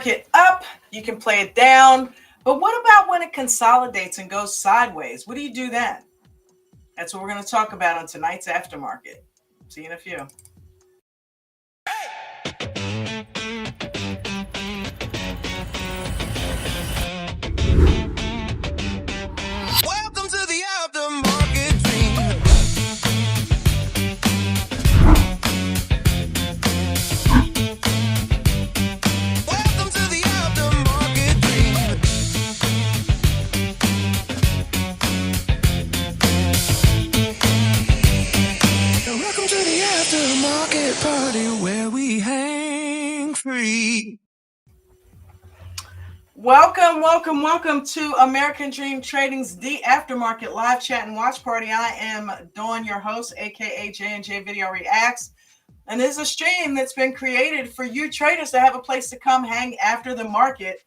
market up, you can play it down. But what about when it consolidates and goes sideways? What do you do then? That's what we're going to talk about on tonight's Aftermarket. See you in a few. Welcome to the aftermarket dream. Welcome to the aftermarket dream. And welcome to the aftermarket party where we hang free. Welcome to American Dream Trading's The Aftermarket Live Chat and Watch Party. I am Dawn, your host, aka J&J Video Reacts. And this is a stream that's been created for you traders to have a place to come hang after the market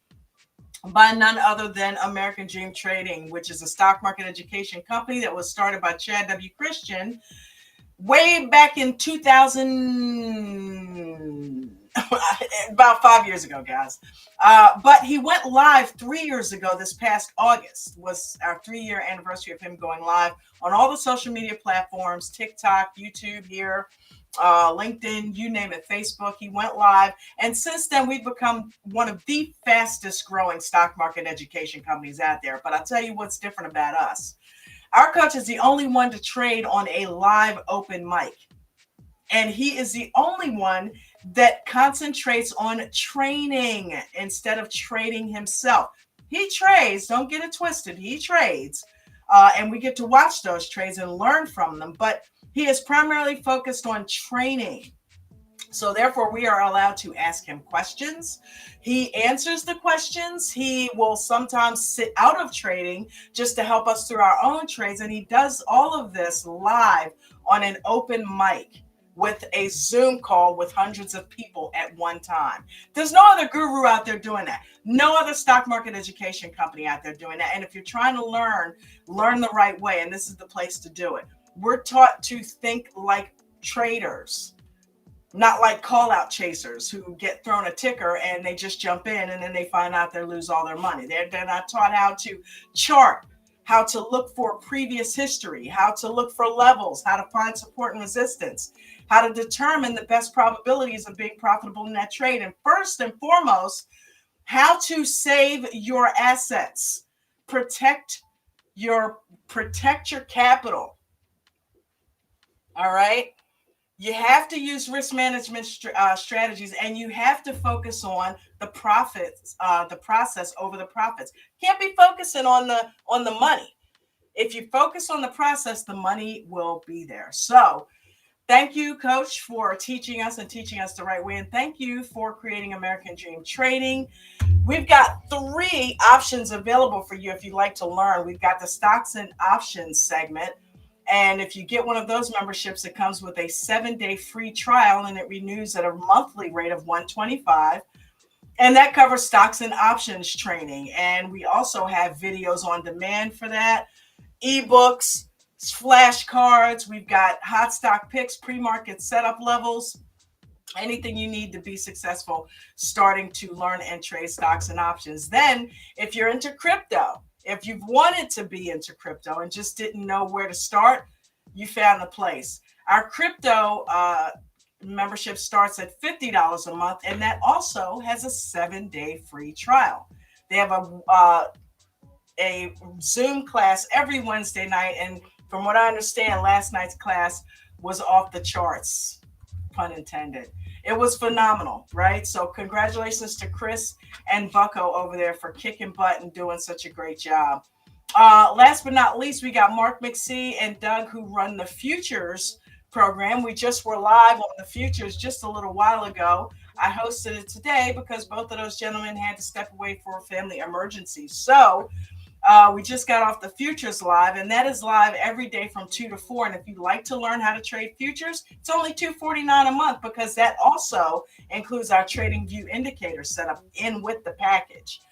by none other than American Dream Trading, which is a stock market education company that was started by Chad W. Christian way back in 2000, about 5 years ago, guys. But he went live 3 years ago. This past August was our 3-year anniversary of him going live on all the social media platforms, TikTok, YouTube here, LinkedIn, you name it, Facebook. He went live. And since then, we've become one of the fastest growing stock market education companies out there. But I'll tell you what's different about us. Our coach is the only one to trade on a live open mic. And he is the only one that concentrates on training instead of trading himself. He trades, don't get it twisted, he trades. And we get to watch those trades and learn from them. But he is primarily focused on training. So therefore, we are allowed to ask him questions. He answers the questions. He will sometimes sit out of trading just to help us through our own trades. And he does all of this live on an open mic with a Zoom call with hundreds of people at one time. There's no other guru out there doing that. No other stock market education company out there doing that. And if you're trying to learn the right way, and this is the place to do it. We're taught to think like traders, not like call-out chasers who get thrown a ticker and they just jump in and then they find out they lose all their money. They're not taught how to chart, how to look for previous history, how to look for levels, how to find support and resistance, how to determine the best probabilities of being profitable in that trade. And first and foremost, how to save your assets, protect your capital. All right. You have to use risk management strategies, and you have to focus on the profits, the process over the profits. Can't be focusing on the money. If you focus on the process, the money will be there. So thank you, Coach, for teaching us the right way. And thank you for creating American Dream Trading. We've got 3 options available for you if you'd like to learn. We've got the stocks and options segment. And if you get one of those memberships, it comes with a 7-day free trial and it renews at a monthly rate of $125. And that covers stocks and options training. And we also have videos on demand for that, ebooks, flashcards. We've got hot stock picks, pre-market setup levels, anything you need to be successful starting to learn and trade stocks and options. Then if you're into crypto, if you've wanted to be into crypto and just didn't know where to start, you found the place. Our crypto membership starts at $50 a month, and that also has a 7-day free trial. They have a Zoom class every Wednesday night, and from what I understand, last night's class was off the charts, pun intended. It was phenomenal, right? So congratulations to Chris and Bucko over there for kicking butt and doing such a great job. Last but not least, we got Mark McSee and Doug who run the Futures program. We just were live on the Futures just a little while ago. I hosted it today because both of those gentlemen had to step away for a family emergency. So we just got off the Futures live, and that is live every day from 2 to 4. And if you'd like to learn how to trade futures, it's only $249 a month because that also includes our Trading View indicator set up in with the package.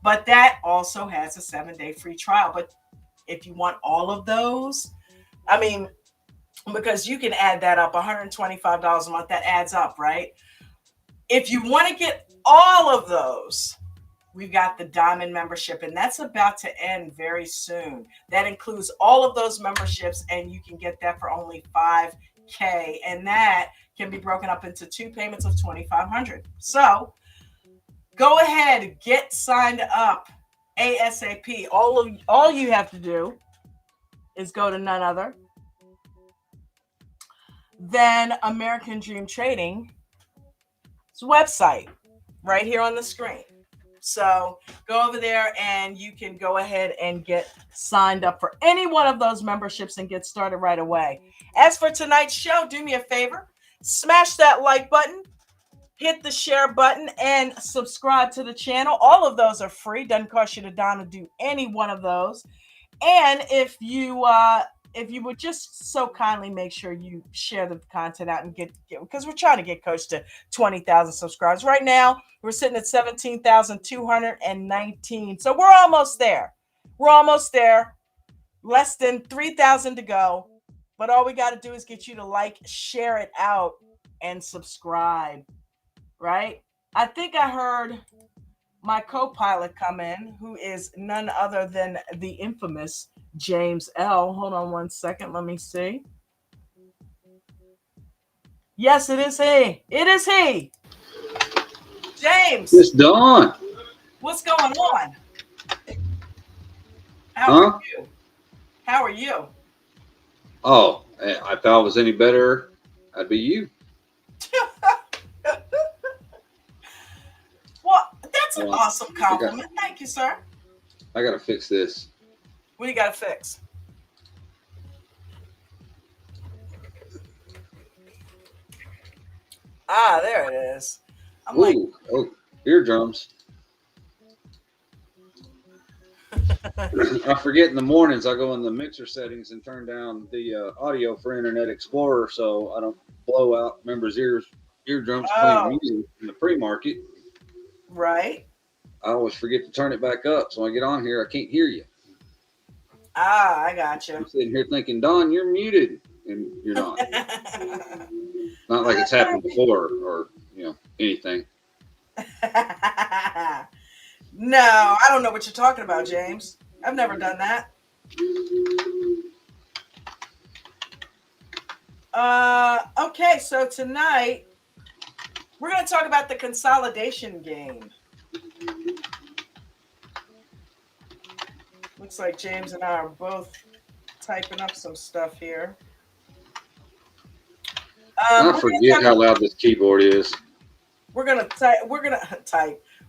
But that also has a 7-day free trial. But if you want all of those, I mean, because you can add that up, $125 a month, that adds up, right? If you want to get all of those, we've got the Diamond membership, and that's about to end very soon. That includes all of those memberships, and you can get that for only $5K, and that can be broken up into 2 payments of $2,500. So go ahead, get signed up ASAP. All you have to do is go to none other than American Dream Trading's website right here on the screen. So go over there and you can go ahead and get signed up for any one of those memberships and get started right away. As for tonight's show, do me a favor, smash that like button, hit the share button, and subscribe to the channel. All of those are free. Doesn't cost you a dime to do any one of those. And if you would just so kindly make sure you share the content out and get because we're trying to get Coach to 20,000 subscribers. Right now, we're sitting at 17,219. So we're almost there. We're almost there. Less than 3,000 to go. But all we got to do is get you to like, share it out, and subscribe. Right? I think I heard my co-pilot come in, who is none other than the infamous James L. Hold on one second. Let me see. Yes, it is he. It is he. James. It's Dawn. What's going on? How are you? How are you? Oh, if I was any better, I'd be you. Well, that's an awesome compliment. Thank you, sir. I got to fix this. What do you got to fix? Ah, there it is. I'm like, eardrums. I forget in the mornings. I go in the mixer settings and turn down the audio for Internet Explorer so I don't blow out members' eardrums playing music in the pre-market. Right. I always forget to turn it back up, so when I get on here, I can't hear you. Ah, I got you. I'm sitting here thinking, Don, you're muted, and you're not. Not like it's happened before, or anything. No, I don't know what you're talking about, James. I've never done that. Okay, so tonight we're going to talk about the consolidation game. Looks like James and I are both typing up some stuff here. I forget how loud this keyboard is. We're gonna type.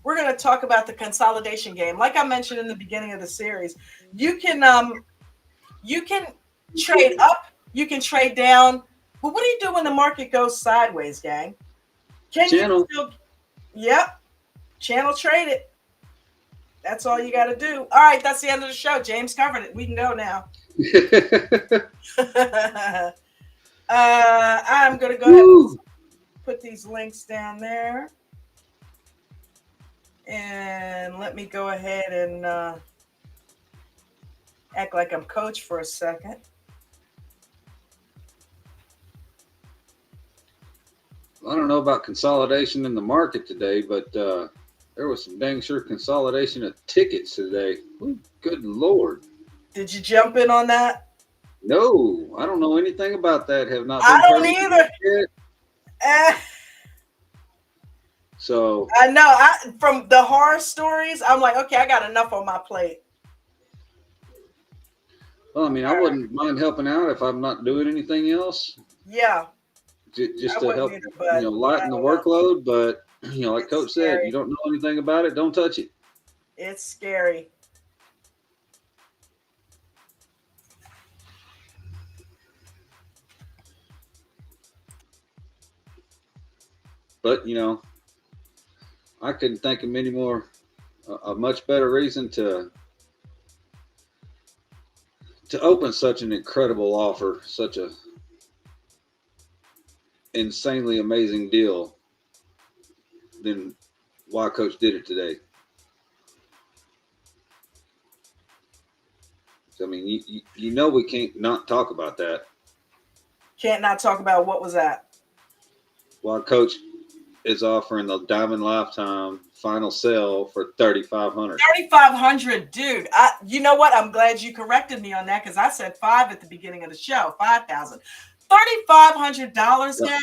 We're gonna talk about the consolidation game. Like I mentioned in the beginning of the series, you can trade up, you can trade down. But what do you do when the market goes sideways, gang? Channel. Yep, channel trade it. That's all you got to do. All right, that's the end of the show. James covered it. We can go now. I'm gonna go ahead and put these links down there. And let me go ahead and act like I'm coach for a second. I don't know about consolidation in the market today, but there was some dang sure consolidation of tickets today. Ooh, good Lord. Did you jump in on that? No, I don't know anything about that. Have not. I don't either. So I know. From the horror stories, I'm like, okay, I got enough on my plate. Well, I mean, I wouldn't mind helping out if I'm not doing anything else. Yeah. Just to help, lighten the workload. But like Coach said, you don't know anything about it, don't touch it. It's scary. But I couldn't think of many more, a much better reason to open such an incredible offer, such a insanely amazing deal than why Coach did it today. I mean, we can't not talk about that. Can't not talk about what was that? Why Coach is offering the Diamond Lifetime final sale for $3,500. $3,500, dude. You know what? I'm glad you corrected me on that because I said $5 at the beginning of the show. $5,000. $3,500, Yep. gang.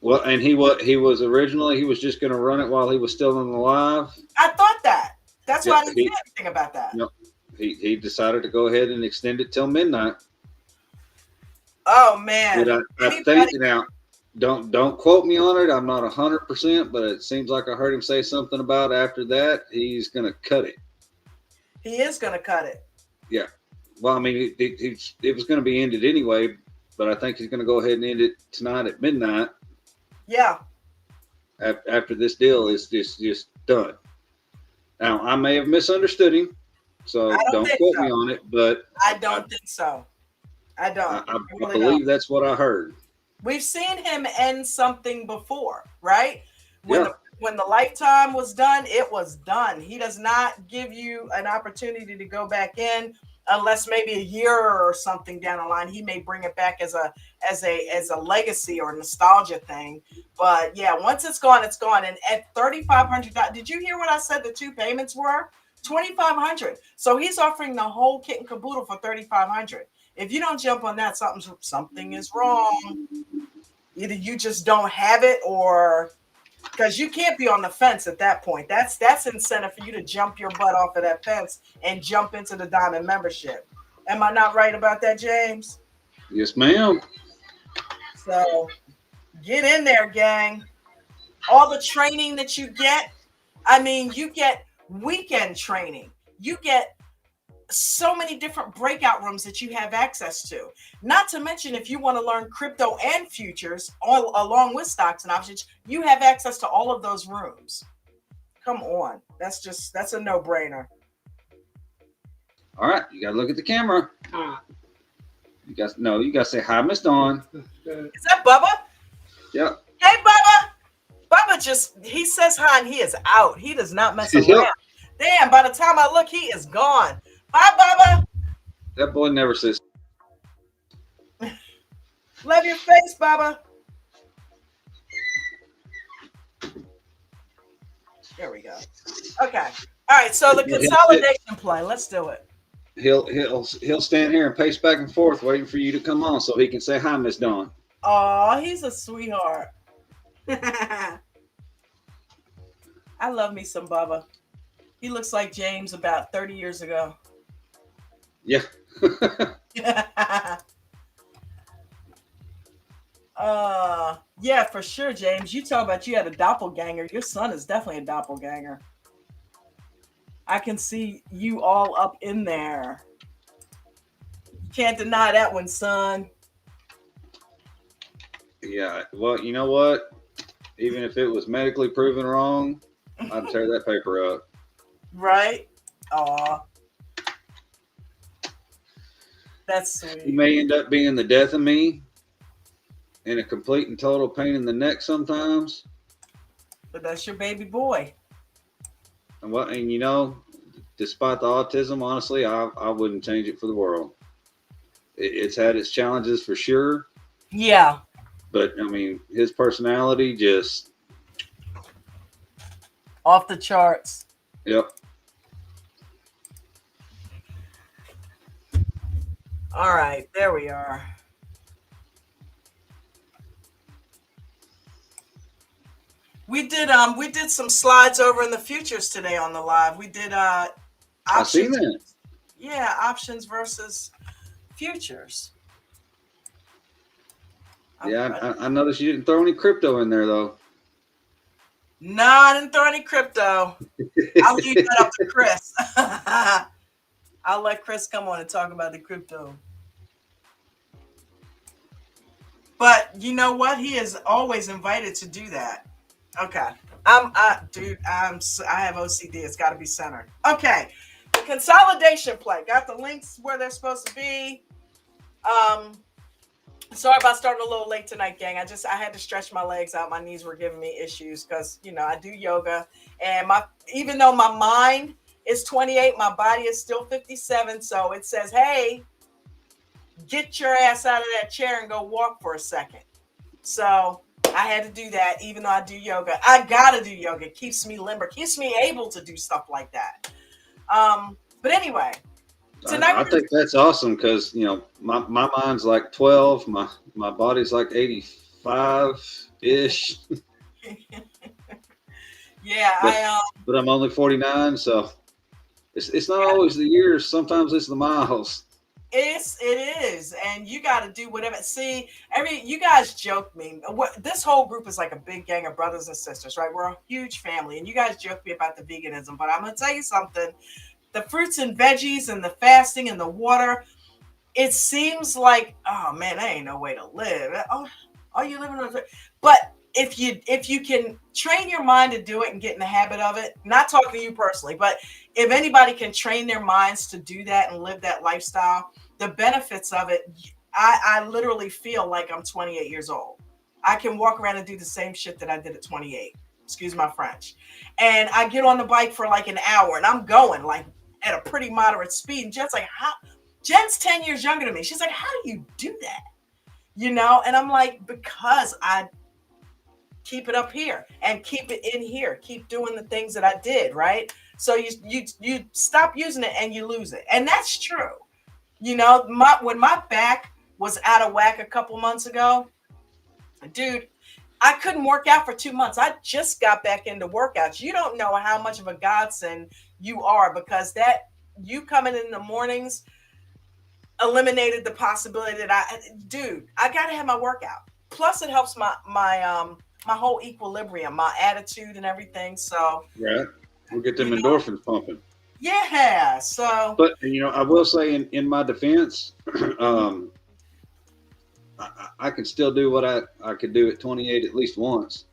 Well, and he was originally he was just going to run it while he was still in the live. I thought that. That's why Yeah, I didn't say anything about that. No, he decided to go ahead and extend it till midnight. Oh man! But I think now, don't quote me on it. I'm not 100%, but it seems like I heard him say something about after that he's going to cut it. He is going to cut it. Yeah. Well, I mean, it was going to be ended anyway, but I think he's going to go ahead and end it tonight at midnight. Yeah. After this deal is just done. Now, I may have misunderstood him, so don't quote me on it, but I don't think so. I don't. I believe that's what I heard. We've seen him end something before, right? When the lifetime was done, it was done. He does not give you an opportunity to go back in unless maybe a year or something down the line. He may bring it back as a legacy or nostalgia thing. But yeah, once it's gone, it's gone. And at $3,500, did you hear what I said the two payments were? $2,500. So he's offering the whole kit and caboodle for $3,500. If you don't jump on that, something is wrong. Either you just don't have it, or because you can't be on the fence at that point. That's incentive for you to jump your butt off of that fence and jump into the Diamond membership. Am I not right about that, James? Yes, ma'am. So get in there, gang. All the training that you get. I mean, you get weekend training. You get so many different breakout rooms that you have access to. Not to mention, if you want to learn crypto and futures all along with stocks and options, you have access to all of those rooms. Come on. That's a no-brainer. All right, you gotta look at the camera. You gotta say hi, Miss Dawn. Is that Bubba? Yep. Hey, Bubba. Bubba he says hi and he is out. He does not mess around. Damn, by the time I look, he is gone. Bye, Bubba. That boy never says. Love your face, Bubba. There we go. Okay. All right. So the consolidation play. Let's do it. He'll stand here and pace back and forth, waiting for you to come on so he can say hi, Miss Dawn. Oh, he's a sweetheart. I love me some Bubba. He looks like James about 30 years ago. Yeah. Yeah, for sure, James. You talk about you had a doppelganger. Your son is definitely a doppelganger. I can see you all up in there. You can't deny that one, son. Yeah. Well, you know what? Even if it was medically proven wrong, I'd tear that paper up. Right? Aw. That's sweet. He may end up being the death of me and a complete and total pain in the neck sometimes. But that's your baby boy. And you know, despite the autism, honestly, I wouldn't change it for the world. It's had its challenges for sure. Yeah. But I mean, his personality just off the charts. Yep. All right, there we are. We did some slides over in the futures today on the live. We did options. I seen that. Yeah, options versus futures. Yeah, I noticed you didn't throw any crypto in there though. No, I didn't throw any crypto. I'll leave that up to Chris. I'll let Chris come on and talk about the crypto. But you know what? He is always invited to do that. Okay. I have OCD. It's got to be centered. Okay. The consolidation play. Got the links where they're supposed to be. Sorry about starting a little late tonight, gang. I had to stretch my legs out. My knees were giving me issues because, I do yoga. And even though my mind is 28, my body is still 57. So it says, hey, get your ass out of that chair and go walk for a second. So I had to do that, even though I do yoga. I gotta do yoga. It keeps me limber, keeps me able to do stuff like that. But anyway, tonight I think that's awesome because my mind's like 12, my body's like 85 ish, yeah, but I'm only 49, so it's not always the years. Sometimes it's the miles. it is, and you got to do whatever. See, you guys joke me. What this whole group is like a big gang of brothers and sisters, right? We're a huge family, and you guys joke me about the veganism, but I'm gonna tell you something. The fruits and veggies and the fasting and the water. It seems like, oh man, that ain't no way to live. Oh, are you living on? But if you can train your mind to do it and get in the habit of it, not talking to you personally, but if anybody can train their minds to do that and live that lifestyle, the benefits of it, I literally feel like I'm 28 years old. I can walk around and do the same shit that I did at 28. Excuse my French. And I get on the bike for like an hour and I'm going like at a pretty moderate speed. And Jen's like, how? Jen's 10 years younger than me. She's like, how do you do that? And I'm like, because I keep it up here and keep it in here, keep doing the things that I did, right? So you stop using it and you lose it. And that's true. When my back was out of whack a couple months ago, dude, I couldn't work out for 2 months. I just got back into workouts. You don't know how much of a godsend you are because that you coming in the mornings eliminated the possibility that I gotta have my workout. Plus it helps my whole equilibrium, my attitude and everything. So Right. We'll get them endorphins pumping. yeah. So But I will say in my defense, I can still do what I could do at 28 at least once.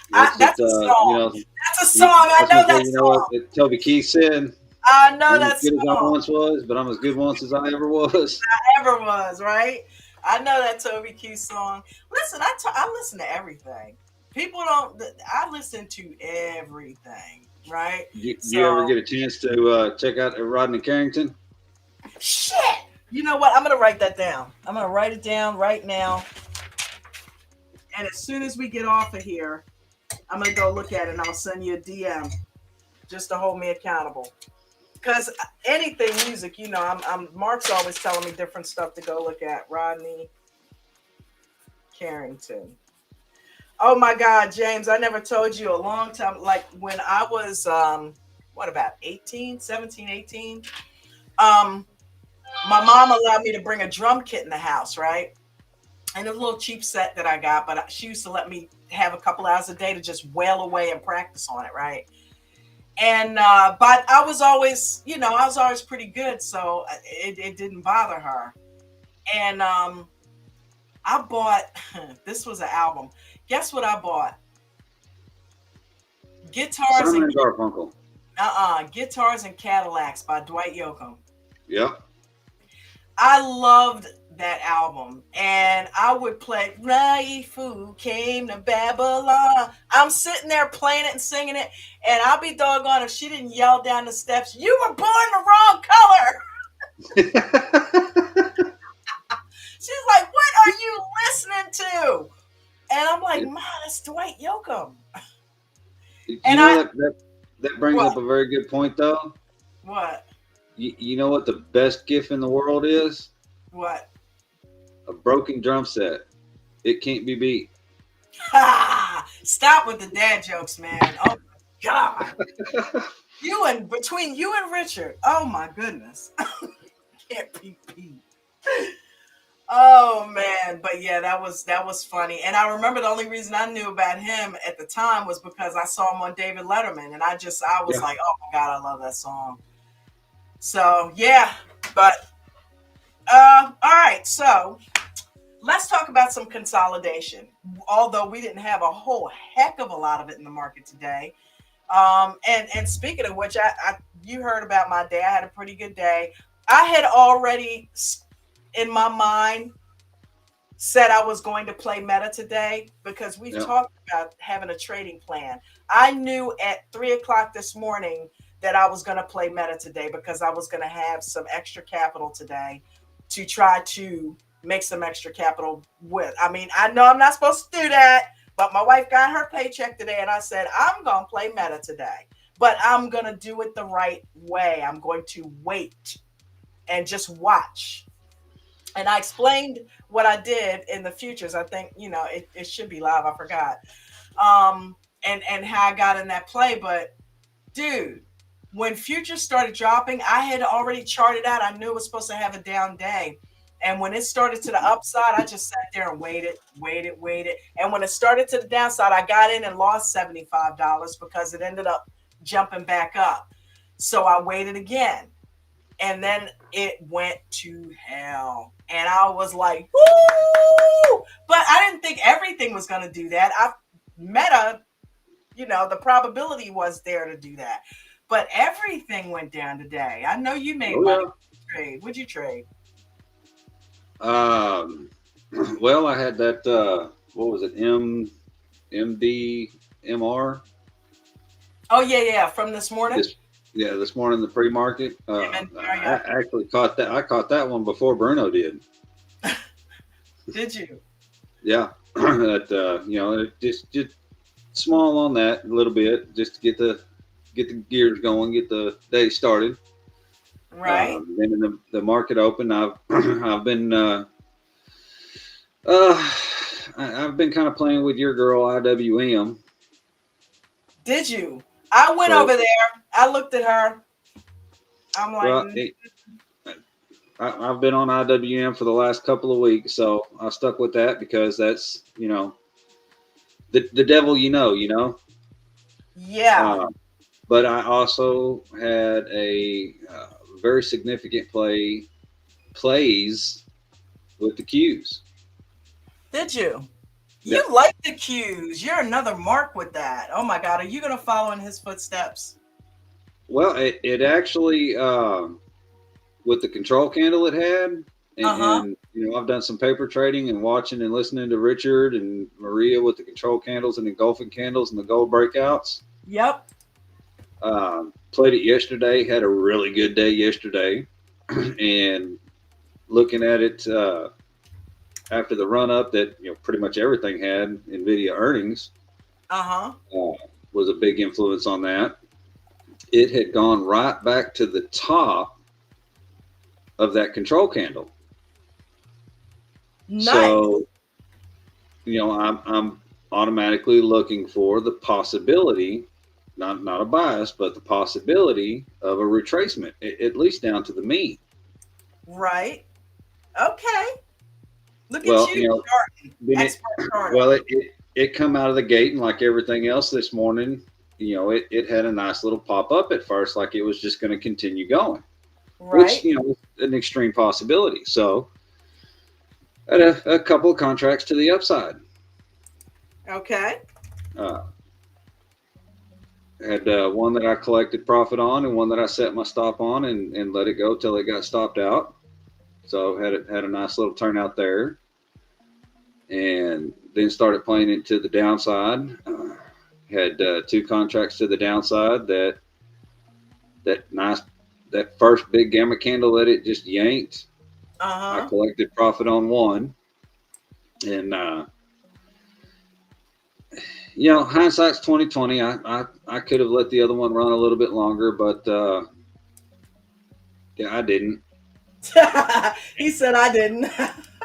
That's a song. That's a song. I know that song. What Toby Keith said. I know I'm that as good song. as I once was, but I'm as good once as I ever was. Ever was, right? I know that Toby Keith song. Listen, I listen to everything. People don't. I listen to everything, right? You ever get a chance to check out Rodney Carrington? Shit. You know what? I'm gonna write that down. I'm gonna write it down right now. And as soon as we get off of here, I'm gonna go look at it and I'll send you a DM just to hold me accountable. Because anything music, I'm Mark's always telling me different stuff to go look at. Rodney Carrington. Oh my God, James, I never told you a long time. Like when I was, about 18, 17, 18, my mom allowed me to bring a drum kit in the house, right? And a little cheap set that I got, but she used to let me have a couple hours a day to just wail away and practice on it, right? And but I was always pretty good, so it didn't bother her. And I bought this was an album. Guess what I bought? Guitars Simon and Garfunkel. Guitars and Cadillacs by Dwight Yoakam. Yep. I loved that album, and I would play Raifu Came to Babylon. I'm sitting there playing it and singing it, and I'll be doggone if she didn't yell down the steps, "You were born the wrong color." She's like, "What are you listening to?" And I'm like, "Ma, that's Dwight Yoakam." That brings up a very good point, though. What? You know what the best gift in the world is? What? A broken drum set. It can't be beat. Stop with the dad jokes, man. Oh my God. Between you and Richard. Oh my goodness. Can't be beat. Oh man, but yeah, that was funny. And I remember the only reason I knew about him at the time was because I saw him on David Letterman, and I was like, oh my God, I love that song. So yeah, but all right, so let's talk about some consolidation. Although we didn't have a whole heck of a lot of it in the market today. And speaking of which, you heard about my day. I had a pretty good day. I had already in my mind said I was going to play meta today because we've talked about having a trading plan. I knew at 3:00 this morning that I was going to play meta today because I was going to have some extra capital today to try to make some extra capital with. I mean, I know I'm not supposed to do that, but my wife got her paycheck today and I said, I'm going to play Meta today, but I'm going to do it the right way. I'm going to wait and just watch. And I explained what I did in the futures. I think, it should be live. I forgot. And how I got in that play. But dude, when futures started dropping, I had already charted out. I knew it was supposed to have a down day. And when it started to the upside, I just sat there and waited. And when it started to the downside, I got in and lost $75 because it ended up jumping back up. So I waited again. And then it went to hell. And I was like, woo! But I didn't think everything was going to do that. Meta, the probability was there to do that. But everything went down today. I know you made money. Trade. What'd you trade? Well, I had that, what was it? MDMR. Oh, yeah. From this morning? This morning, the pre-market. I actually caught that. I caught that one before Bruno did. Did you? Yeah. That, just small on that a little bit, just to get the gears going, get the day started. Right. Then in the market open, I've been I've been kind of playing with your girl IWM. Did you? I went over there. I looked at her. I'm like, I've been on IWM for the last couple of weeks, so I stuck with that because that's the devil, Yeah. But I also had a very significant plays with the Qs. Did you? Yeah. You like the Qs. You're another Mark with that. Oh my God. Are you going to follow in his footsteps? Well, it actually, with the control candle it had, and I've done some paper trading and watching and listening to Richard and Maria with the control candles and engulfing candles and the gold breakouts. Yep. Played it yesterday, had a really good day yesterday, and looking at it after the run up that pretty much everything had, NVIDIA earnings was a big influence on that. It had gone right back to the top of that control candle. Nice. So, I'm automatically looking for the possibility, not a bias, but the possibility of a retracement, at least down to the mean. Right. Okay. Look at you, well, it come out of the gate, and like everything else this morning, it had a nice little pop up at first, like it was just going to continue going, right? Which is an extreme possibility. So, I had a couple of contracts to the upside. Okay. Had one that I collected profit on, and one that I set my stop on and let it go till it got stopped out. So had a nice little turnout there, and then started playing it to the downside. Had two contracts to the downside. That first big gamma candle that it just yanked. I collected profit on one, and hindsight's 20/20. I could have let the other one run a little bit longer, but I didn't. He said I didn't.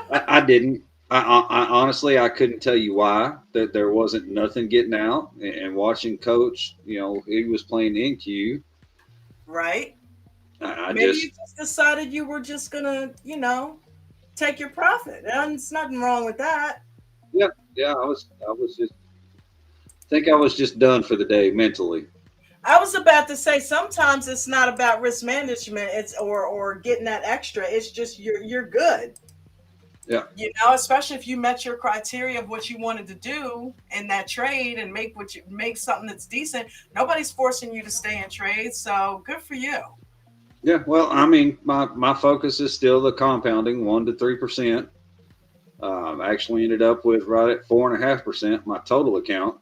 I didn't. I honestly, I couldn't tell you why. That there wasn't nothing getting out, and watching Coach, he was playing NQ. Right. Maybe you just decided you were just gonna, take your profit. There's nothing wrong with that. Yeah. I was just done for the day mentally. I was about to say sometimes it's not about risk management. It's or getting that extra. It's just you're good. Yeah. Especially if you met your criteria of what you wanted to do in that trade and make something that's decent. Nobody's forcing you to stay in trade, so good for you. Yeah, well, I mean, my focus is still the compounding, 1% to 3%. I actually ended up with right at 4.5% my total account,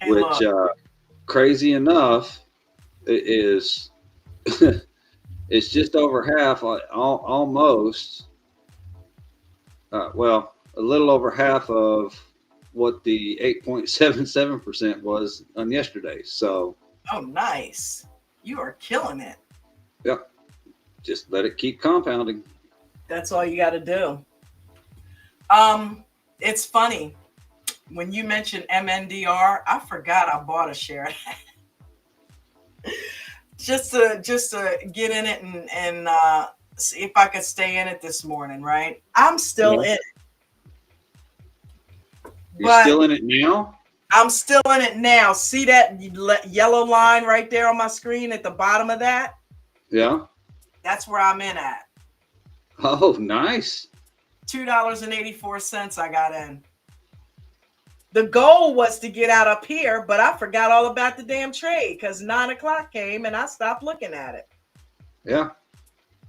which crazy enough is it's just over half, almost well, a little over half of what the 8.77% was on yesterday. So, Oh, nice. You are killing it. yeah, just let it keep compounding. That's all you got to do. It's funny when you mentioned MNDR. I forgot I bought a share just to get in it and see if I could stay in it this morning. Right, I'm still Yeah. in it, You're but still in it now? I'm still in it now. See that yellow line right there on my screen at the bottom of that? Yeah. That's where I'm in at. Oh, nice. $2.84 I got in. The goal was to get out up here, but I forgot all about the damn trade because 9 o'clock came and I stopped looking at it. Yeah.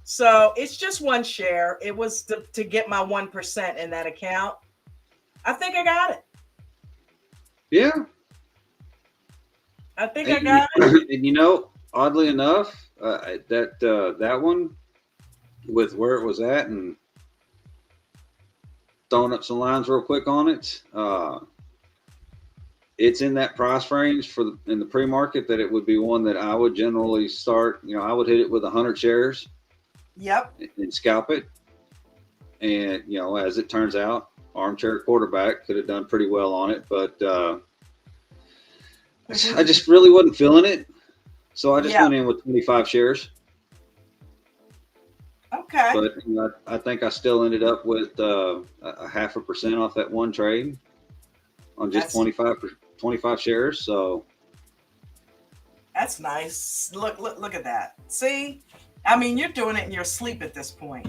So it's just one share. It was to get my 1% in that account. I think I got it. Yeah. I think I got it. And you know, oddly enough, that one with where it was at and throwing up some lines real quick on it, it's in that price range in the pre-market that it would be one that I would generally start. You know, I would hit it with 100 shares. Yep. And scalp it. And you know, as it turns out, armchair quarterback could have done pretty well on it, but I just really wasn't feeling it, so I just went in with 25 shares. Okay. But you know, I think I still ended up with a 0.5% off that one trade on just 25 shares. So that's nice. Look at that. See, I mean, you're doing it in your sleep at this point.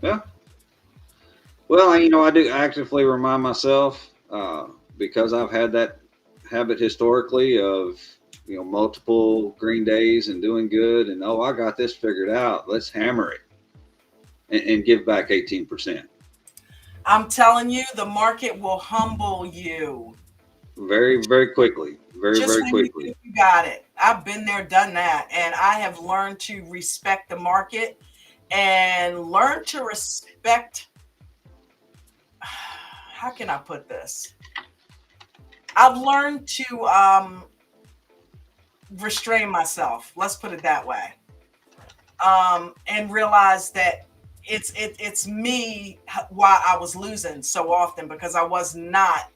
Yeah. Well, you know, I do actively remind myself because I've had that habit historically of, you know, multiple green days and doing good, and I got this figured out. Let's hammer it and give back 18%. I'm telling you, the market will humble you Very, very quickly. Very quickly. You got it. I've been there, done that, and I have learned to respect the market and learn to respect. How can I put this? I've learned to restrain myself. Let's put it that way, and realize that it's me why I was losing so often because I was not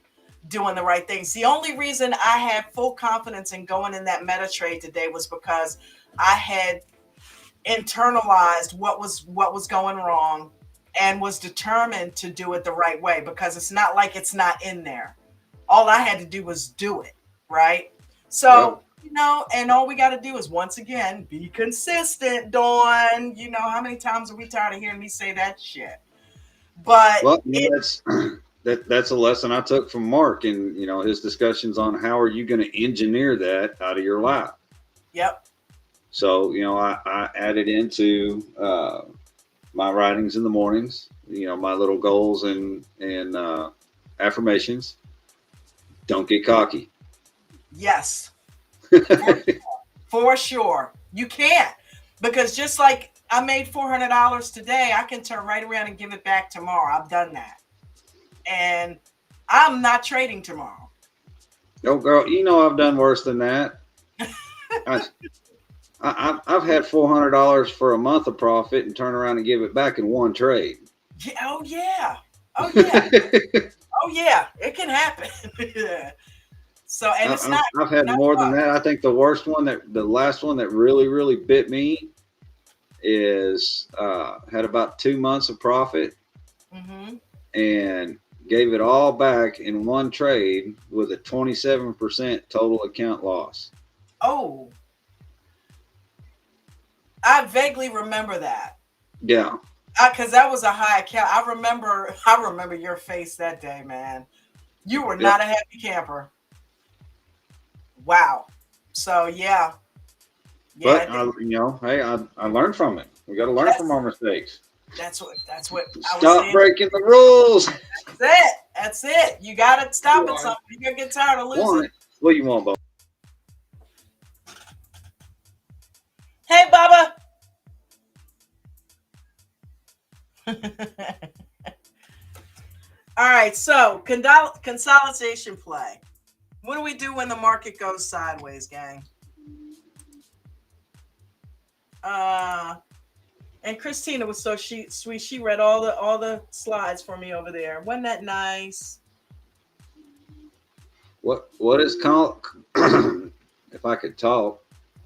doing the right things. The only reason I had full confidence in going in that meta trade today was because I had internalized what was going wrong and was determined to do it the right way, because it's not like it's not in there. All I had to do was do it, right? So, you know, and all we got to do is, once again, be consistent, Dawn. You know, how many times are we tired of hearing me say that shit? But well, that's a lesson I took from Mark and, you know, his discussions on how are you going to engineer that out of your life. Yep. So, you know, I added into my writings in the mornings, you know, my little goals and affirmations. Don't get cocky. Yes. For sure. You can't. Because just like I made $400 today, I can turn right around and give it back tomorrow. I've done that. And I'm not trading tomorrow. No, girl, you know I've done worse than that. I've had $400 for a month of profit and turn around and give it back in one trade. Yeah, oh yeah. Oh yeah. Oh yeah. It can happen. So, and it's not. I've had not more fun. than that. I think the last one that really bit me is had about 2 months of profit and gave it all back in one trade with a 27% total account loss. Oh, I vaguely remember that. Yeah, because that was a high account. I remember your face that day, man. You were not a happy camper. Wow. So yeah. But you know, hey, I learned from it. We got to learn from our mistakes. That's what I was Stop saying. breaking the rules. That's it. You gotta stop at something. You're gonna get tired of losing. What do you want, Bo? Hey, Bubba. All right, so consolidation play. What do we do when the market goes sideways, gang? And Christina was so sweet. She read all the slides for me over there. Wasn't that nice? What is if I could talk,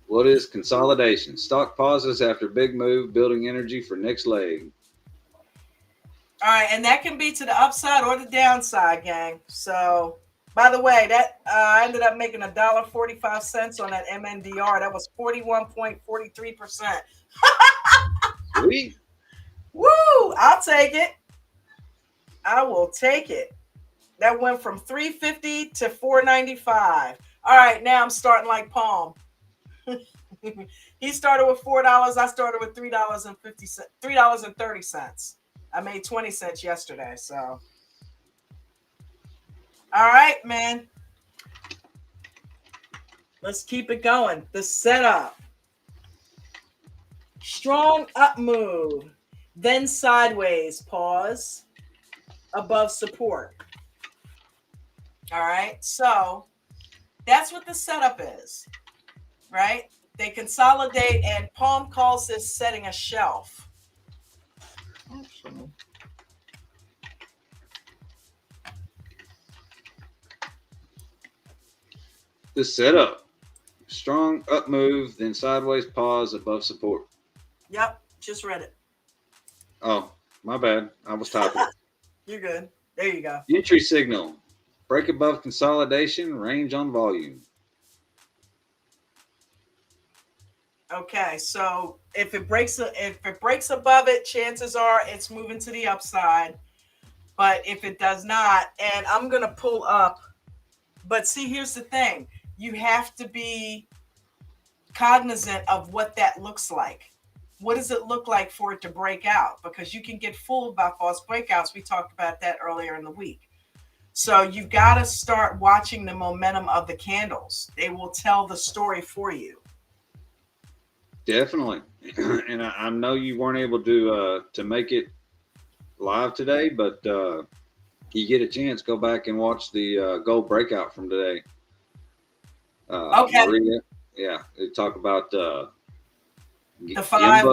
what is consolidation? Stock pauses after big move, building energy for next leg. All right, and that can be to the upside or the downside, gang. So, by the way, that I ended up making $1.45 on that MNDR. That was 41.43%. Sweet. Woo! I'll take it. I will take it. That went from 350 to 495. All right, now I'm starting like Palm. He started with $4. I started with $3.30. I made 20 cents yesterday. So, all right, man. Let's keep it going. The setup. Strong up move. Then sideways. Pause. Above support. All right. So that's what the setup is. Right? They consolidate, and Palm calls this setting a shelf. The setup. Strong up move, then sideways pause above support. Yep, just read it. Oh, my bad. I was typing. You're good. There you go. Entry signal. Break above consolidation, range on volume. Okay, so if it breaks above it, chances are it's moving to the upside. But if it does not, and I'm gonna pull up, but see, here's the thing: you have to be cognizant of what that looks like. What does it look like for it to break out? Because you can get fooled by false breakouts. We talked about that earlier in the week. So you've got to start watching the momentum of the candles. They will tell the story for you. Definitely. And I know you weren't able to make it live today, but you get a chance, go back and watch the gold breakout from today. Okay. Maria, yeah, they talk about the five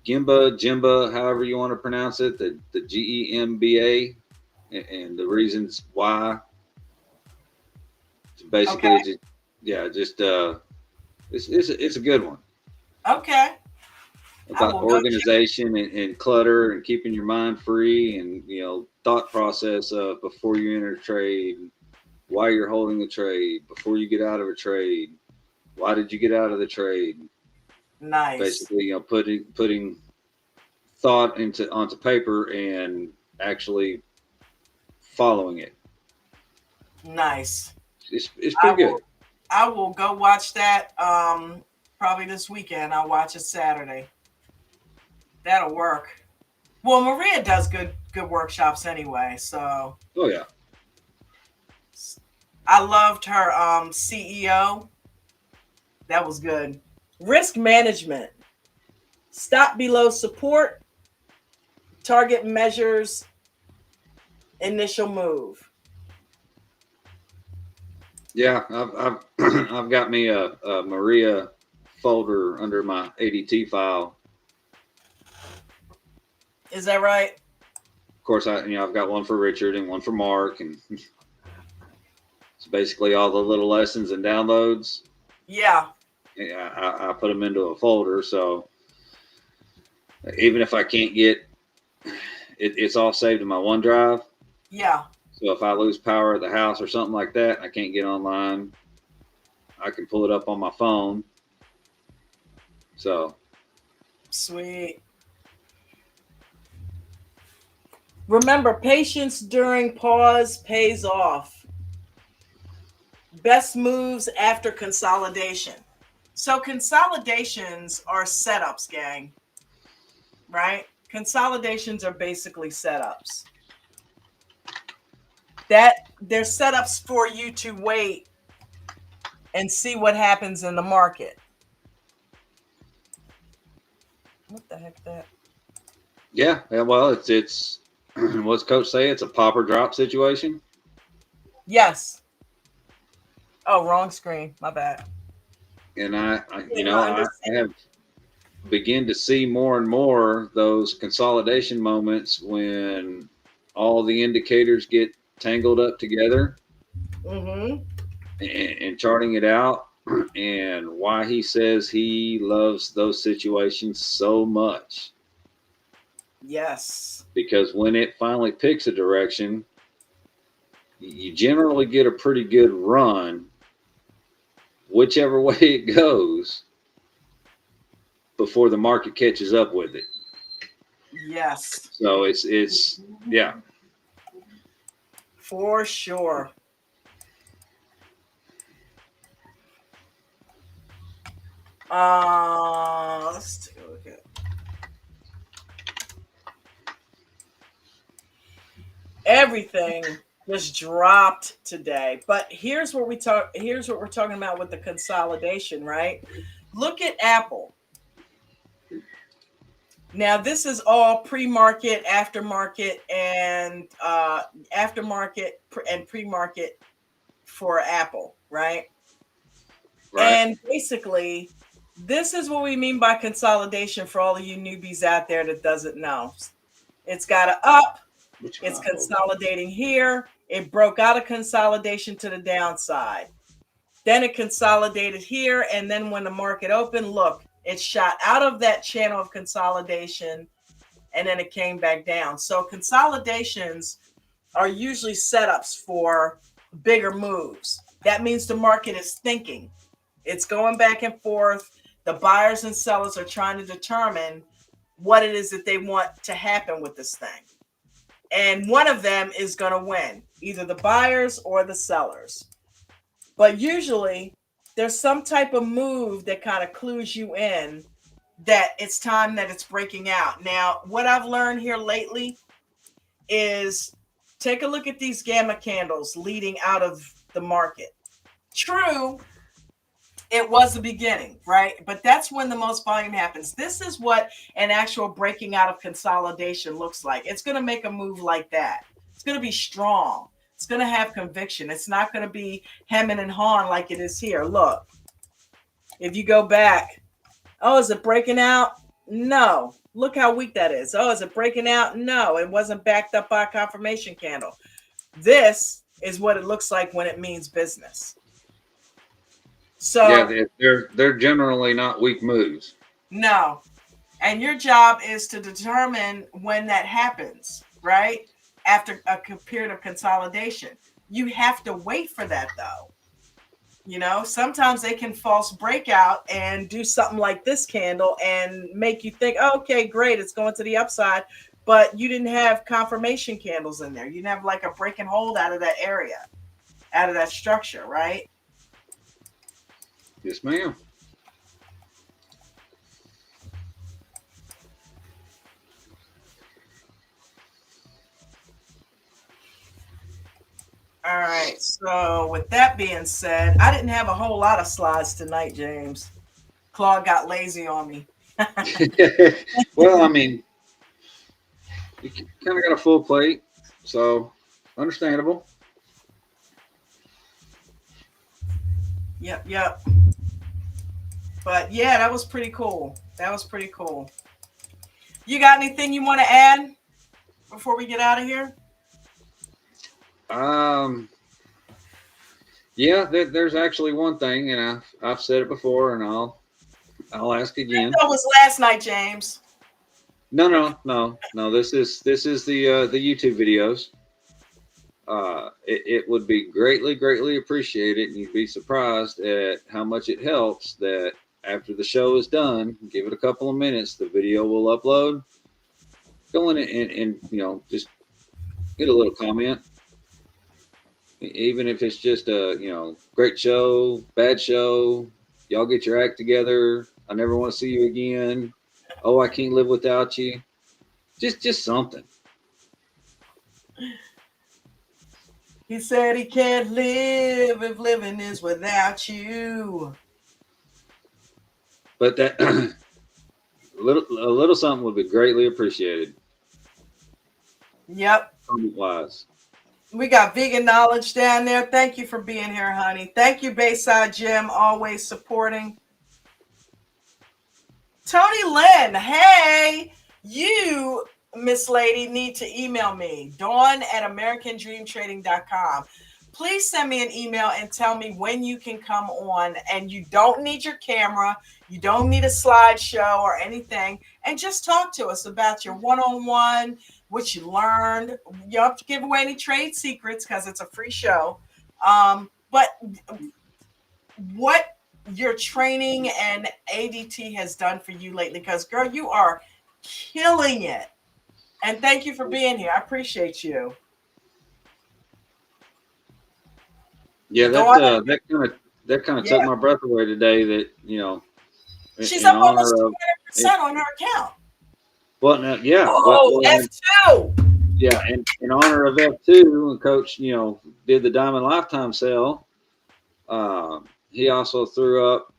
Jimba, however you want to pronounce it, the GEMBA, and the reasons why. Basically, okay. It's a good one. Okay. About organization and clutter and keeping your mind free, and thought process of before you enter a trade, why you're holding a trade, before you get out of a trade, why did you get out of the trade? Nice. Basically, putting thought onto paper and actually following it. Nice. It's pretty good. I will go watch that probably this weekend. I'll watch it Saturday. That'll work. Well, Maria does good workshops anyway, so. Oh yeah. I loved her CEO. That was good. Risk management. Stop below support. Target measures. Initial move. Yeah, I've got me a Maria folder under my ADT file. Is that right? Of course, I've got one for Richard and one for Mark, and it's basically all the little lessons and downloads. Yeah. I put them into a folder, so even if I can't get it's all saved in my OneDrive. Yeah. So if I lose power at the house or something like that, I can't get online, I can pull it up on my phone. So sweet. Remember, patience during pause pays off. Best moves after consolidation. So consolidations are setups, gang. Right? Consolidations are basically setups. They're setups for you to wait and see what happens in the market. What the heck that? Yeah, well, it's What's Coach say? It's a pop or drop situation. Yes. Oh, wrong screen. My bad. And Getting my I have begin to see more and more those consolidation moments when all the indicators get tangled up together Mm-hmm. and charting it out, and why he says he loves those situations so much. Yes. Because when it finally picks a direction, you generally get a pretty good run, whichever way it goes, before the market catches up with it. Yes. So it's yeah. For sure. Let's take a look at everything just dropped today. But here's what we're talking about with the consolidation, right? Look at Apple. Now this is all pre-market, aftermarket, and pre-market for Apple, right? Right. And basically, this is what we mean by consolidation for all of you newbies out there that doesn't know. It's got a up, it's consolidating here. It broke out of consolidation to the downside. Then it consolidated here. And then when the market opened, look, it shot out of that channel of consolidation and then it came back down. So consolidations are usually setups for bigger moves. That means the market is thinking. It's going back and forth. The buyers and sellers are trying to determine what it is that they want to happen with this thing. And one of them is going to win, either the buyers or the sellers. But usually there's some type of move that kind of clues you in that it's time that it's breaking out. Now, what I've learned here lately is take a look at these gamma candles leading out of the market. True, it was the beginning, right? But that's when the most volume happens. This is what an actual breaking out of consolidation looks like. It's going to make a move like that. It's going to be strong. It's going to have conviction. It's not going to be hemming and hawing like it is here. Look, if you go back, oh, is it breaking out? No. Look how weak that is. Oh, is it breaking out? No, it wasn't backed up by a confirmation candle. This is what it looks like when it means business. So Yeah, they're generally not weak moves. no. And your job is to determine when that happens, right? After a period of consolidation. You have to wait for that though. You know, sometimes they can false breakout and do something like this candle and make you think, oh, okay, great, it's going to the upside. But you didn't have confirmation candles in there. You didn't have like a break and hold out of that area, out of that structure, right? Yes, ma'am. All right. So with that being said, I didn't have a whole lot of slides tonight, James. Claude got lazy on me. Well, I mean, you kind of got a full plate, so understandable. Yep. But yeah, that was pretty cool. You got anything you want to add before we get out of here? Yeah, there's actually one thing, and I've said it before, and I'll ask again. That was last night, James. No. This is the YouTube videos. It would be greatly appreciated, and you'd be surprised at how much it helps that after the show is done, give it a couple of minutes, the video will upload. Go in and just get a little comment, even if it's just a great show, bad show, y'all get your act together, I never want to see you again, oh, I can't live without you, just something. He said he can't live if living is without you. But that a little something would be greatly appreciated. Yep. Wise. We got vegan knowledge down there. Thank you for being here, honey. Thank you, Bayside Jim, always supporting. Tony Lynn, hey, you, Miss Lady, need to email me, dawn@americandreamtrading.com. Please send me an email and tell me when you can come on. And you don't need your camera, you don't need a slideshow or anything. And just talk to us about your one-on-one, what you learned. You don't have to give away any trade secrets because it's a free show. But what your training and ADT has done for you lately, because girl, you are killing it. And thank you for being here. I appreciate you. Yeah, Dawn, that kind of yeah, took my breath away today. That she's in up honor almost of 200% on her account. well, now, yeah, Oh, F2. yeah, and in honor of F2, and Coach, did the Diamond Lifetime sale. He also threw up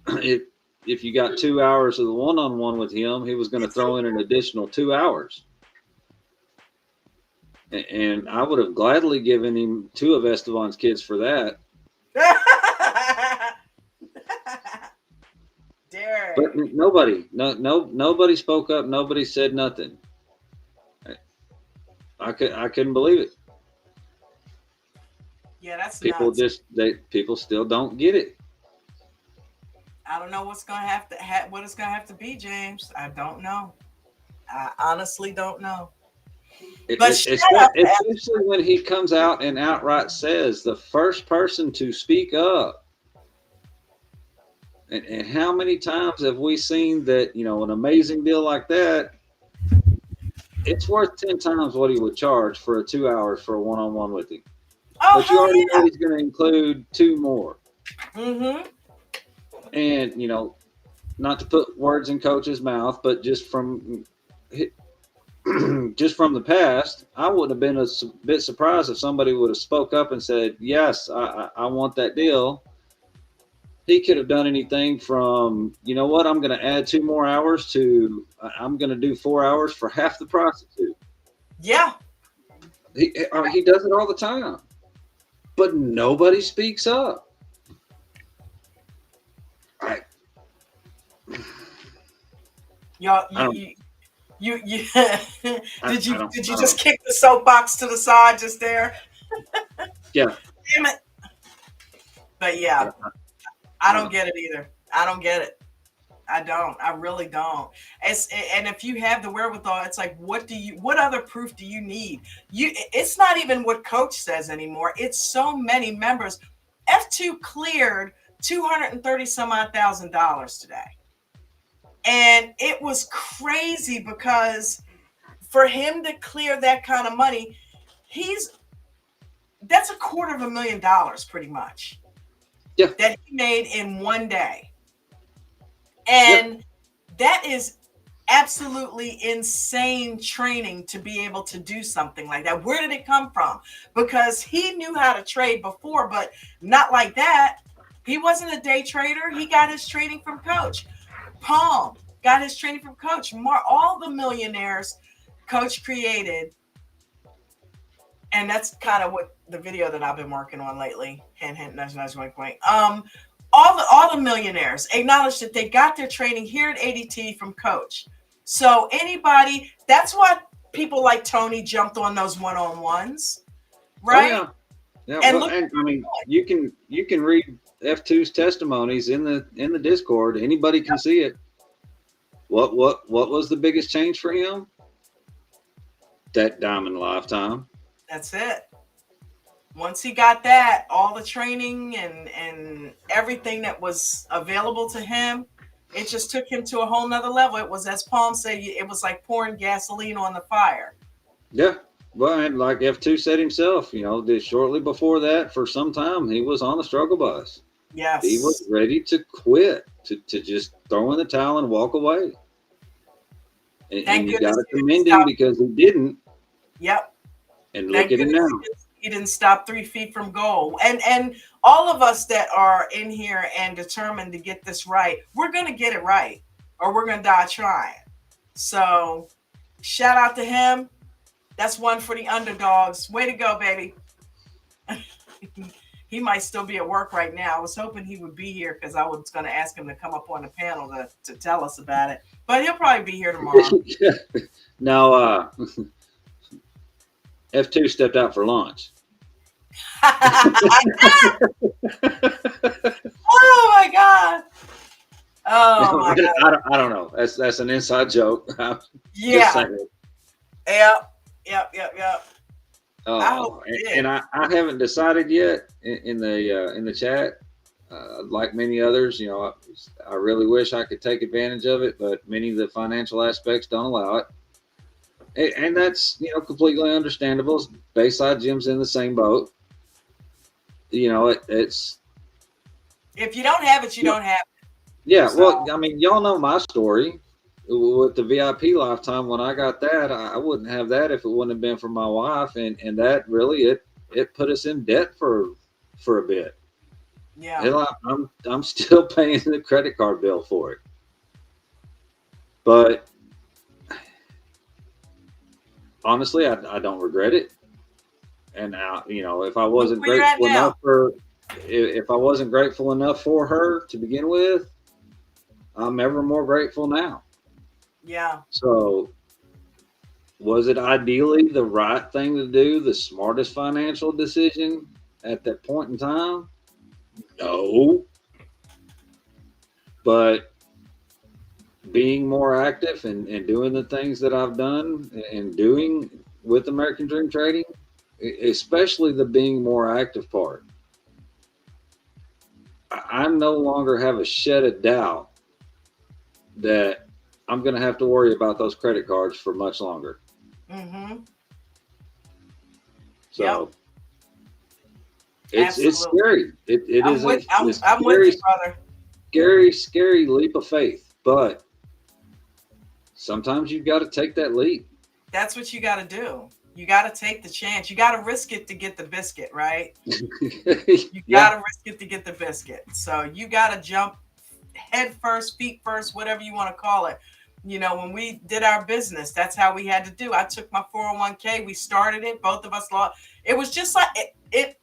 if you got 2 hours of the one-on-one with him, he was going to throw in an additional 2 hours. And I would have gladly given him 2 of Esteban's kids for that. Derek. But nobody spoke up. Nobody said nothing. I couldn't believe it. Yeah, that's People nuts. people still don't get it. I don't know what's gonna have to what it's gonna have to be, James. I don't know. I honestly don't know. But shut up, Especially when he comes out and outright says the first person to speak up. And how many times have we seen that, an amazing deal like that, it's worth 10 times what he would charge for a 2 hours for a one-on-one with him. Oh, But you hell already know yeah. he's going to include 2 more. Mm-hmm. And, not to put words in Coach's mouth, but just from the past, I wouldn't have been a bit surprised if somebody would have spoke up and said, yes, I want that deal. He could have done anything from, you know what, I'm going to add 2 more hours to I'm going to do 4 hours for half the price of 2. Yeah. He does it all the time, but nobody speaks up. Y'all, you did you just kick the soapbox to the side just there? Yeah. Damn it. But yeah, I don't get it either. I don't get it. I don't. I really don't. And if you have the wherewithal, it's like, what other proof do you need? It's not even what Coach says anymore. It's so many members. F2 cleared $230 some odd thousand today. And it was crazy because for him to clear that kind of money, that's $250,000 pretty much. Yeah. That he made in one day. And that is absolutely insane training to be able to do something like that. Where did it come from? Because he knew how to trade before, but not like that. He wasn't a day trader. He got his training from Coach. Palm got his training from Coach. All the millionaires Coach created. And that's kind of what the video that I've been working on lately. Hint, hint, nudge, nudge, wink, wink. All the millionaires acknowledge that they got their training here at ADT from Coach. So anybody, that's why people like Tony jumped on those one-on-ones, right? Oh, yeah. And I mean, you can read F2's testimonies in the Discord. Anybody can see it. What was the biggest change for him? That Diamond Lifetime. That's it. Once he got that, all the training and everything that was available to him, it just took him to a whole nother level. It was, as Palm said, it was like pouring gasoline on the fire. Yeah. Well, and like F2 said himself, shortly before that, for some time, he was on the struggle bus. Yes. He was ready to quit, to just throw in the towel and walk away. And you got to commend him because he didn't. Yep. And look at him now. He didn't stop 3 feet from goal. And all of us that are in here and determined to get this right, we're going to get it right or we're going to die trying. So shout out to him. That's one for the underdogs. Way to go, baby. He might still be at work right now. I was hoping he would be here because I was going to ask him to come up on the panel to tell us about it. But he'll probably be here tomorrow. No, F2 stepped out for lunch. Oh my god! Oh my god! I don't know. That's an inside joke. Yeah. Yep. And I haven't decided yet in the chat. Like many others, I really wish I could take advantage of it, but many of the financial aspects don't allow it. And that's completely understandable. Bayside Gym's in the same boat. It's if you don't have it, you don't have it. Yeah, well, I mean, y'all know my story with the VIP lifetime. When I got that, I wouldn't have that if it wouldn't have been for my wife, and that really it put us in debt for a bit. Yeah, I'm still paying the credit card bill for it, but honestly, I don't regret it. And now, if I wasn't grateful enough if I wasn't grateful enough for her to begin with, I'm ever more grateful now. Yeah. So, was it ideally the right thing to do, the smartest financial decision at that point in time? No. But being more active and doing the things that I've done and doing with American Dream Trading, especially the being more active part, I no longer have a shed of doubt that I'm going to have to worry about those credit cards for much longer. Mm-hmm. So it's scary. It is a I'm with you, brother. Scary leap of faith, but sometimes you've got to take that leap. That's what you got to do. You got to take the chance. You got to risk it to get the biscuit, right? You got to risk it to get the biscuit. So you got to jump head first, feet first, whatever you want to call it. When we did our business, that's how we had to do. I took my 401k. We started it. Both of us lost. It was just like it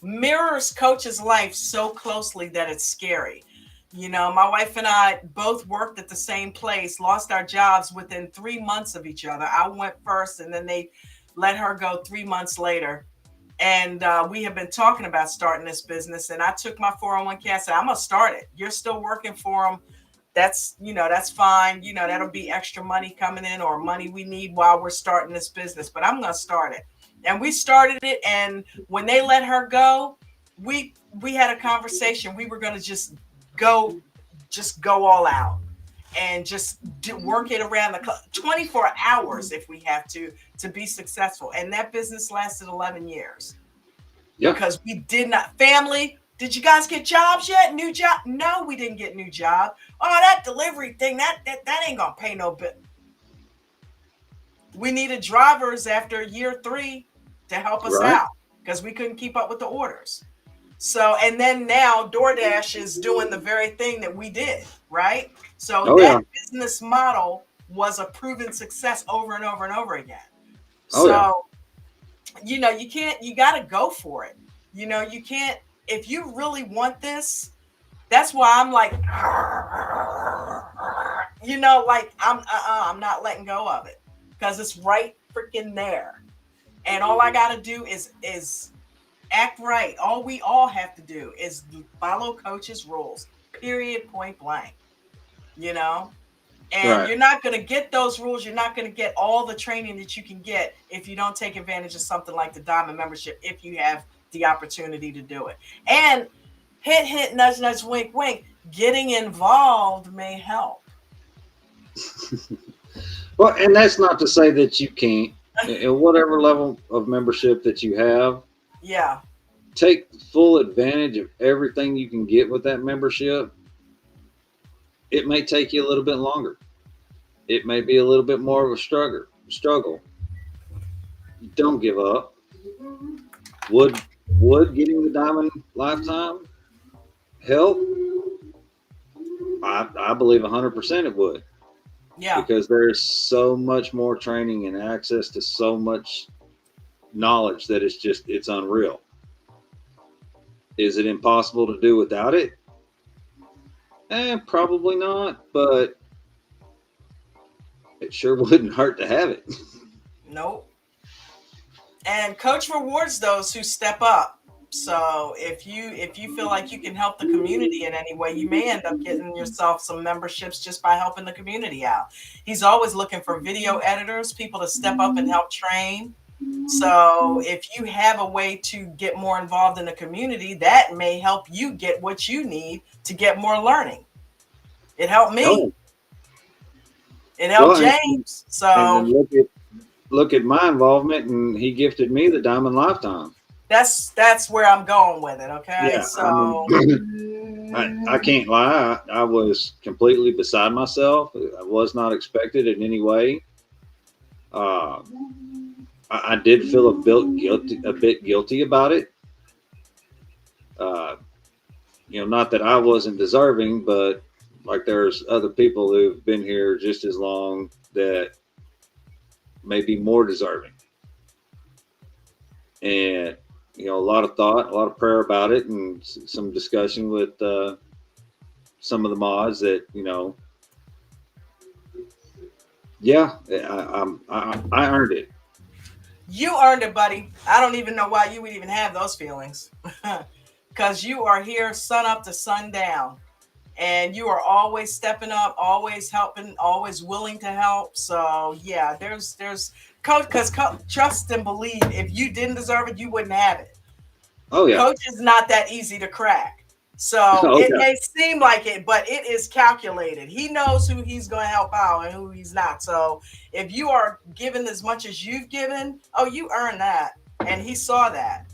mirrors Coach's life so closely that it's scary. My wife and I both worked at the same place, lost our jobs within 3 months of each other. I went first, and then they let her go 3 months later. And we have been talking about starting this business. And I took my 401k. I said, I'm going to start it. You're still working for them. That's fine. That'll be extra money coming in or money we need while we're starting this business. But I'm going to start it. And we started it. And when they let her go, we had a conversation. We were going to just go all out and just work it around the clock, 24 hours if we have to be successful. And that business lasted 11 years. Yeah. Because we did not. Family, did you guys get jobs yet? New job? No, we didn't get new job. Oh, that delivery thing, that ain't gonna pay no bill. We needed drivers after year 3 to help us out because we couldn't keep up with the orders. So, and then now DoorDash is doing the very thing that we did, right? So business model was a proven success over and over and over again. You got to go for it. You can't, if you really want this, that's why I'm like, I'm not letting go of it because it's right freaking there. And all I got to do is act right. All we all have to do is follow Coach's rules, period, point blank, and you're not going to get those rules. You're not going to get all the training that you can get if you don't take advantage of something like the Diamond membership, if you have the opportunity to do it. And hint, nudge, nudge, wink, wink, getting involved may help. Well, and that's not to say that you can't, at whatever level of membership that you have. Yeah. Take full advantage of everything you can get with that membership. It may take you a little bit longer. It may be a little bit more of a struggle. Don't give up. Would getting the Diamond Lifetime help? I believe 100% it would. Yeah. because there's so much more training and access to so much knowledge that it's unreal. Is it impossible to do without it? Probably not, but it sure wouldn't hurt to have it. Nope. And coach rewards those who step up. So if you feel like you can help the community in any way, you may end up getting yourself some memberships just by helping the community out. He's always looking for video editors, people to step up and help train. So if you have a way to get more involved in the community, that may help you get what you need to get more learning. It helped me. Oh, It helped well, James. and So then look at my involvement, and he gifted me the Diamond Lifetime. that's where I'm going with it. Okay. Yeah, I So mean, I can't lie. I was completely beside myself. I was not expected in any way. Uh, I did feel a bit guilty about it. Uh, not that I wasn't deserving, but like there's other people who've been here just as long that may be more deserving. And a lot of thought, a lot of prayer about it, and some discussion with some of the mods that yeah, I earned it. you earned it, buddy. I don't even know why you would even have those feelings. Because you are here sun up to sundown. And you are always stepping up, always helping, always willing to help. So yeah, there's coach, because trust and believe, if you didn't deserve it, you wouldn't have it. Oh yeah, Coach is not that easy to crack. So oh it yeah, may seem like it, but it is calculated. He knows who he's going to help out and who he's not. So if you are given as much as you've given, oh, you earned that. And he saw that.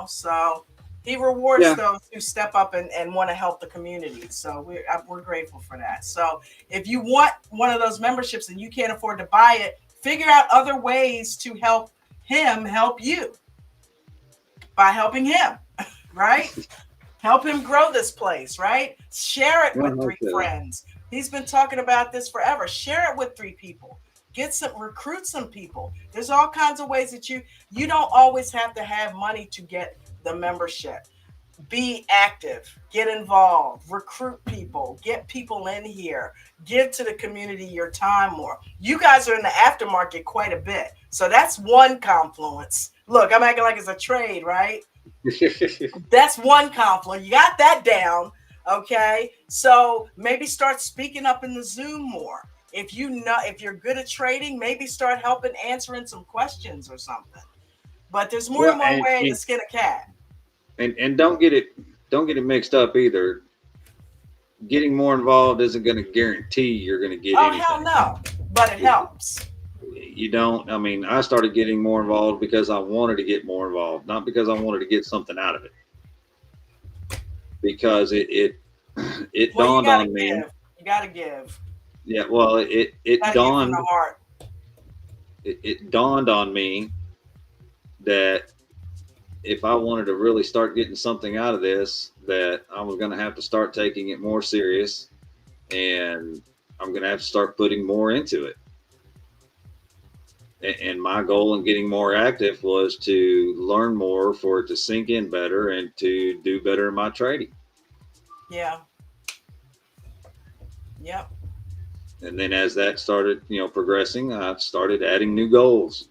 So he rewards yeah. those who step up and want to help the community. So we're grateful for that. So if you want one of those memberships and you can't afford to buy it, figure out other ways to help him help you by helping him, right? Help him grow this place, right? Share it with three Okay. friends. He's been talking about this forever. Share it with three people. Recruit some people. There's all kinds of ways that you don't always have to have money to get the membership. Be active, get involved, recruit people, get people in here, give to the community your time more. You guys are in the aftermarket quite a bit. So that's one confluence. Look, I'm acting like it's a trade, right? That's one conflict. You got that down. Okay. So maybe start speaking up in the Zoom more. If you're good at trading, maybe start helping answering some questions or something. But there's more Well, than one way to skin a cat. and don't get it mixed up either. Getting more involved isn't going to guarantee you're going to get Oh hell anything. no. But it helps. You don't. I mean, I started getting more involved because I wanted to get more involved, not because I wanted to get something out of it. Because it Well, you dawned gotta on me. give. You gotta give. Yeah, well, You gotta give from the heart. it dawned on me that if I wanted to really start getting something out of this, that I was going to have to start taking it more serious, and I'm going to have to start putting more into it. And my goal in getting more active was to learn more for it to sink in better and to do better in my trading. Yeah. Yep. And then as that started, progressing, I started adding new goals.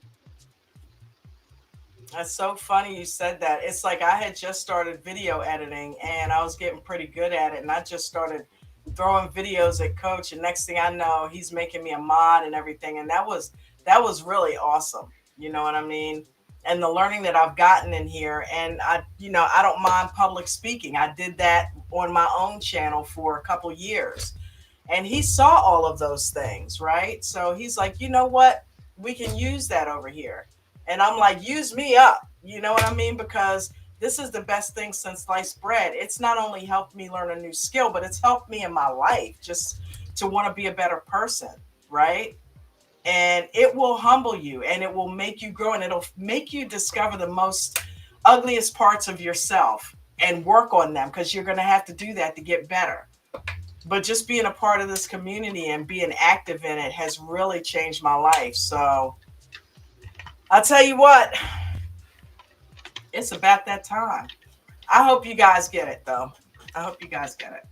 That's so funny you said that. It's like I had just started video editing and I was getting pretty good at it. And I just started throwing videos at coach. And next thing I know, he's making me a mod and everything. And that was really awesome. You know what I mean? And the learning that I've gotten in here. And I don't mind public speaking. I did that on my own channel for a couple years. And he saw all of those things, right? So he's like, you know what? We can use that over here. And I'm like, use me up. You know what I mean? Because this is the best thing since sliced bread. It's not only helped me learn a new skill, but it's helped me in my life just to want to be a better person, right? And it will humble you and it will make you grow and it'll make you discover the most ugliest parts of yourself and work on them because you're going to have to do that to get better. but just being a part of this community and being active in it has really changed my life. So I'll tell you what, it's about that time. I hope you guys get it, though. I hope you guys get it.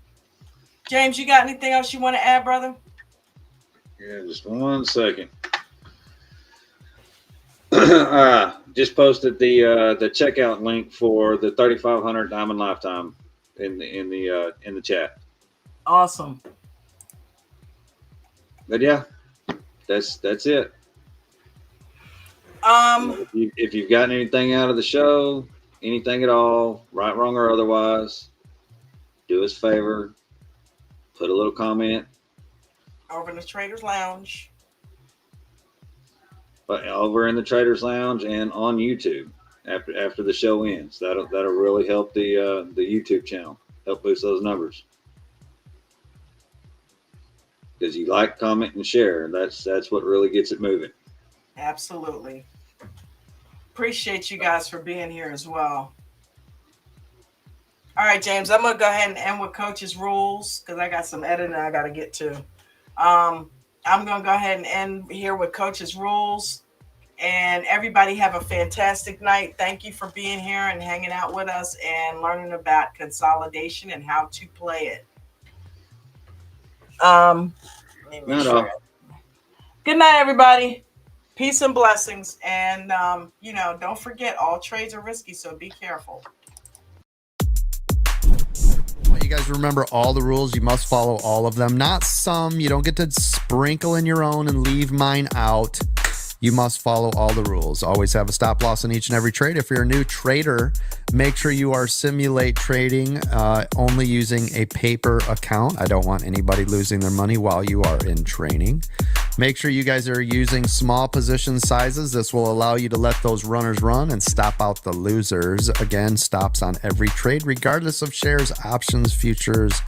James, you got anything else you want to add, brother? Yeah, just 1 second. Just posted the checkout link for the 3500 Diamond Lifetime in the chat. Awesome. But yeah, that's it. If you've gotten anything out of the show, anything at all, right, wrong, or otherwise, do us a favor, put a little comment over in the Traders Lounge. But over in the Traders Lounge and on YouTube after the show ends. That'll really help the YouTube channel, help boost those numbers. Because you like, comment, and share. That's what really gets it moving. Absolutely. Appreciate you guys for being here as well. All right, James, I'm going to go ahead and end with Coach's rules because I got some editing I got to get to. I'm going to go ahead and end here with Coach's rules. And everybody have a fantastic night. Thank you for being here and hanging out with us and learning about consolidation and how to play it. Good night, everybody. Peace and blessings. And, don't forget, all trades are risky, so be careful. You guys remember all the rules. You must follow all of them. Not some. You don't get to sprinkle in your own and leave mine out. You must follow all the rules. Always have a stop loss in each and every trade. If you're a new trader, make sure you are simulate trading only using a paper account. I don't want anybody losing their money while you are in training. Make sure you guys are using small position sizes. This will allow you to let those runners run and stop out the losers. Again, stops on every trade, regardless of shares, options, futures,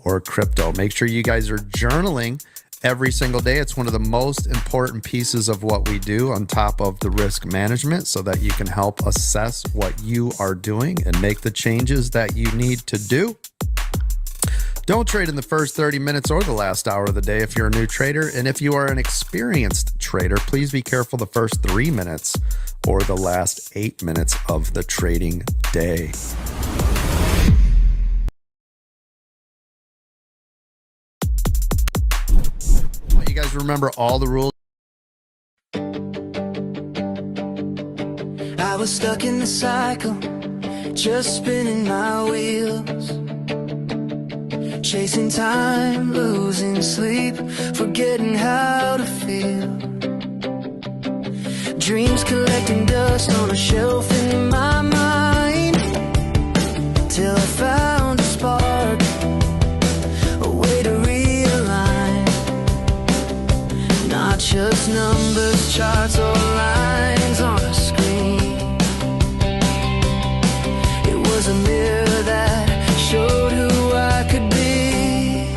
or crypto. Make sure you guys are journaling every single day. It's one of the most important pieces of what we do on top of the risk management so that you can help assess what you are doing and make the changes that you need to do. Don't trade in the first 30 minutes or the last hour of the day if you're a new trader. And if you are an experienced trader, please be careful the first 3 minutes or the last 8 minutes of the trading day. You guys remember all the rules. I was stuck in the cycle, just spinning my wheels, chasing time, losing sleep, forgetting how to feel. Dreams collecting dust on a shelf in my mind, till I found a spark, a way to realign. Not just numbers, charts, or lines on a screen. It was a mirror that showed who I could be.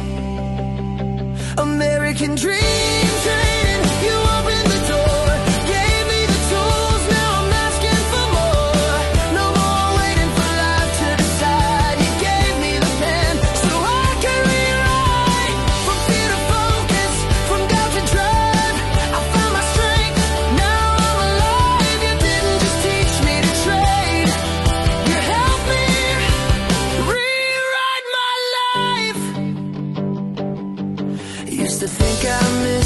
American dream trading, you opened the door, gave me the tools, now I'm asking for more. No more waiting for life to decide. You gave me the pen so I can rewrite. From fear to focus, from doubt to drive, I found my strength, now I'm alive. You didn't just teach me to trade, you helped me rewrite my life. Used to think I missed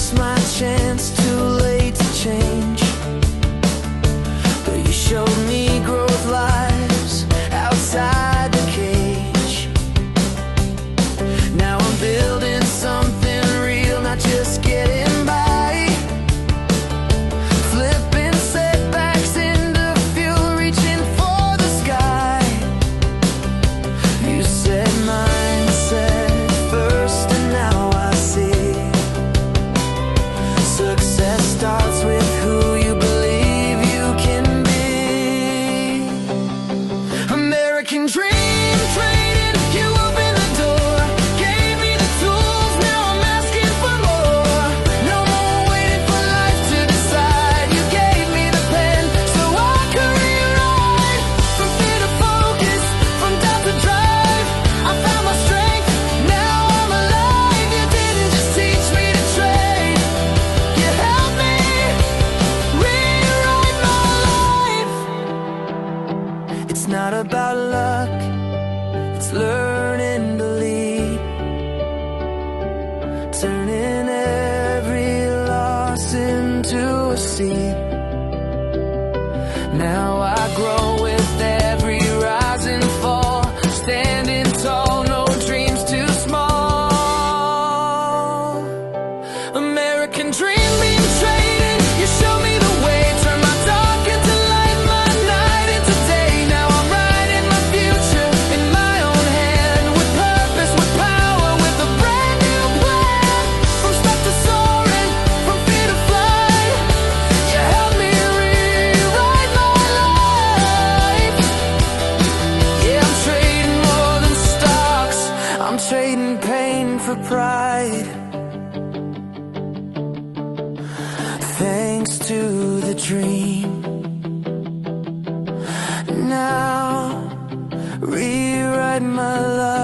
seed. Now I grow with every rise and fall, standing tall, no dreams too small. American dream being traded, you show me the way, turn my dark into light, my night into day. Now I'm writing my future in my own hand, with purpose, with power, with a brand new plan. From stuck to soaring, from fear to flight, you help me rewrite my life. Yeah, I'm trading more than stocks, I'm trading pain for pride. Thanks to the dream, now rewrite my life.